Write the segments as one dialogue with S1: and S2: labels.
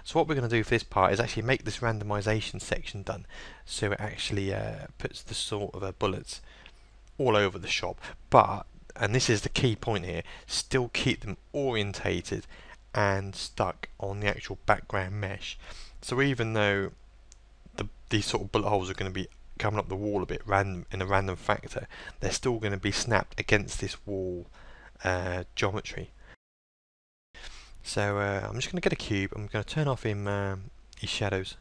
S1: So what we're going to do for this part is actually make this randomization section done, so it actually puts the sort of bullets all over the shop. But, and this is the key point here, still keep them orientated and stuck on the actual background mesh. So even though these sort of bullet holes are going to be coming up the wall a bit random in a random factor, they're still going to be snapped against this wall geometry. So I'm just going to get a cube. I'm going to turn off his shadows,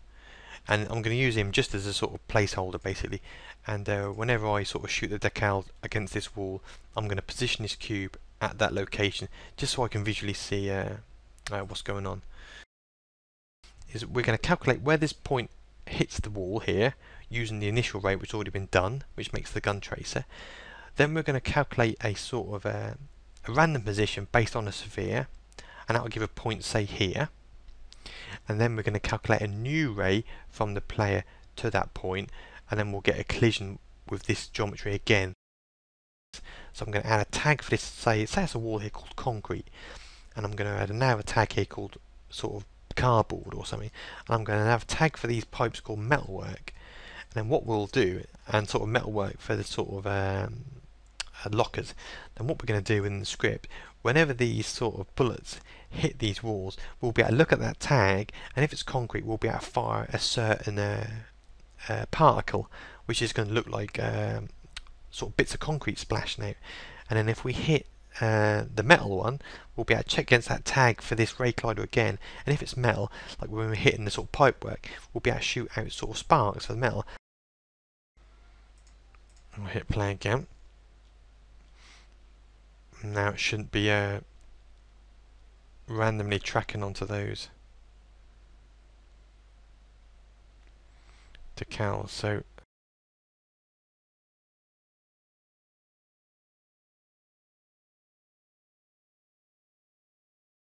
S1: and I'm going to use him just as a sort of placeholder basically. And whenever I sort of shoot the decal against this wall, I'm going to position this cube at that location just so I can visually see what's going on. We're going to calculate where this point hits the wall here using the initial rate which has already been done, which makes the gun tracer. Then we're going to calculate a sort of a random position based on a sphere, and that will give a point, say here. And then we're going to calculate a new ray from the player to that point, and then we'll get a collision with this geometry again. So I'm going to add a tag for this, say it's a wall here called concrete, and I'm going to add another tag here called sort of cardboard or something, and I'm going to have a tag for these pipes called metalwork. And then what we'll do, and sort of metalwork for the sort of lockers, then what we're going to do in the script, whenever these sort of bullets hit these walls, we'll be able to look at that tag, and if it's concrete, we'll be able to fire a certain particle, which is going to look like sort of bits of concrete splashing out. And then if we hit the metal one, we'll be able to check against that tag for this ray collider again, and if it's metal, like when we're hitting the sort of pipe work, we'll be able to shoot out sort of sparks for the metal. I'll hit play again. Now it shouldn't be randomly tracking onto those decals, so